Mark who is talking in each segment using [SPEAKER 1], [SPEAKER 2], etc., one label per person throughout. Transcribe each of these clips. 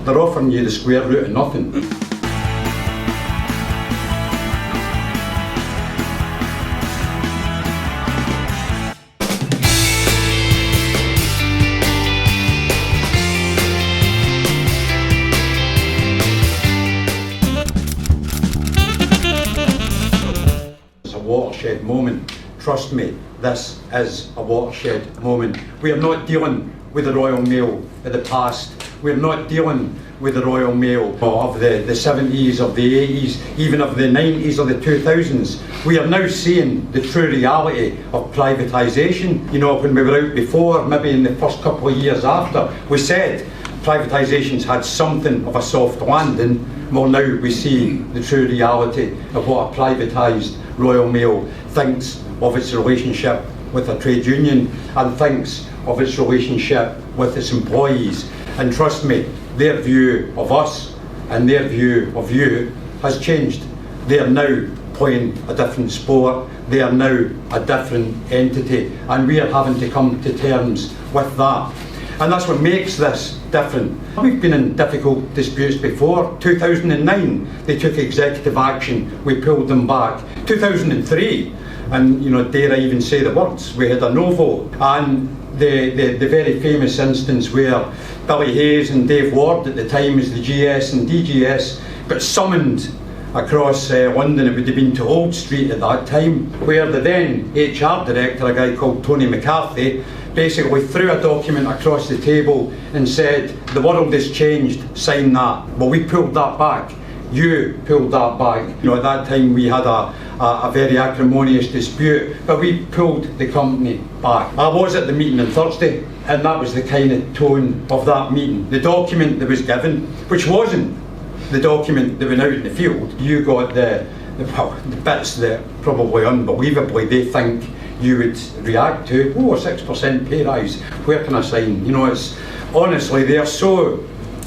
[SPEAKER 1] they're offering you the square root of nothing. It's a watershed moment. Trust me, this is a watershed moment. We are not dealing with the Royal Mail of the past. We're not dealing with the Royal Mail of the 70s, of the 80s, even of the 90s or the 2000s. We are now seeing the true reality of privatisation. You know, when we were out before, maybe in the first couple of years after, we said privatisation's had something of a soft landing. Well, now we see the true reality of what a privatised Royal Mail thinks of its relationship with a trade union and thinks of its relationship with its employees. And trust me, their view of us and their view of you has changed. They are now playing a different sport. They are now a different entity, and we are having to come to terms with that. And that's what makes this different. We've been in difficult disputes before. 2009, they took executive action, we pulled them back. 2003, and you know, dare I even say the words, we had a no vote. And the very famous instance where Billy Hayes and Dave Ward at the time as the GS and DGS got summoned across London. It would have been to Old Street at that time, where the then HR director, a guy called Tony McCarthy, basically threw a document across the table and said, the world has changed, sign that. Well, we pulled that back. You pulled that back. You know, at that time we had a very acrimonious dispute, but we pulled the company back. I was at the meeting on Thursday, and that was the kind of tone of that meeting. The document that was given, which wasn't the document that went out in the field, you got the bits that probably unbelievably they think you would react to. Oh, a 6% pay rise, where can I sign? You know, it's honestly, they are so,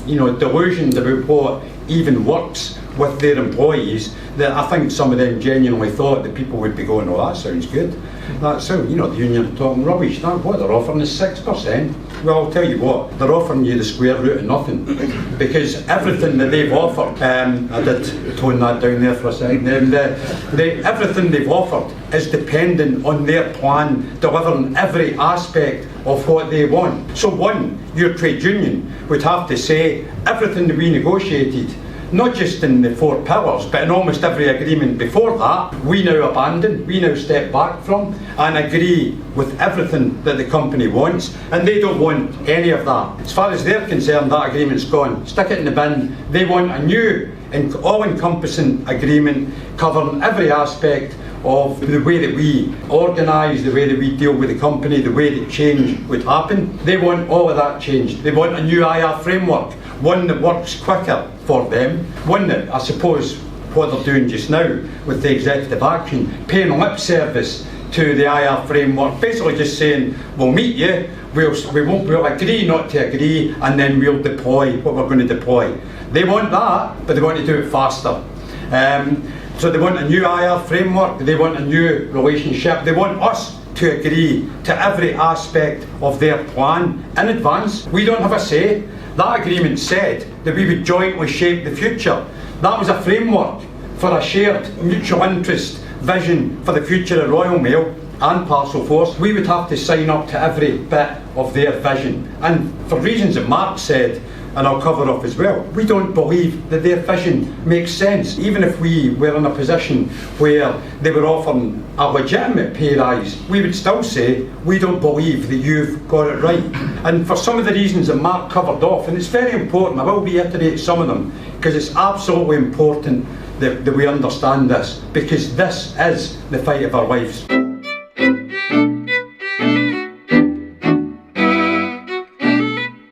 [SPEAKER 1] you know, delusioned about what even works with their employees that I think some of them genuinely thought that people would be going, oh, that sounds good. That sounds, you know, the union are talking rubbish. Now, what they're offering is 6%. Well, I'll tell you what, they're offering you the square root of nothing. Because everything that they've offered, I did tone that down there for a second, everything they've offered is dependent on their plan delivering every aspect of what they want. So one, your trade union would have to say everything that we negotiated, not just in the 4 pillars, but in almost every agreement before that, we now abandon, we now step back from and agree with everything that the company wants, and they don't want any of that. As far as they're concerned, that agreement's gone. Stick it in the bin. They want a new, all-encompassing agreement covering every aspect of the way that we organise, the way that we deal with the company, the way that change would happen. They want all of that changed. They want a new IR framework, one that works quicker for them, one that I suppose what they're doing just now with the executive action, paying lip service to the IR framework, basically just saying, we'll meet you, we'll agree not to agree, and then we'll deploy what we're going to deploy. They want that, but they want to do it faster. So they want a new IR framework, they want a new relationship, they want us to agree to every aspect of their plan in advance. We don't have a say. That agreement said that we would jointly shape the future. That was a framework for a shared mutual interest vision for the future of Royal Mail and Parcel Force. We would have to sign up to every bit of their vision. And for reasons that Mark said, and I'll cover off as well, we don't believe that their vision makes sense. Even if we were in a position where they were offering a legitimate pay rise, we would still say, we don't believe that you've got it right. And for some of the reasons that Mark covered off, and it's very important, I will reiterate some of them, because it's absolutely important that we understand this, because this is the fight of our lives.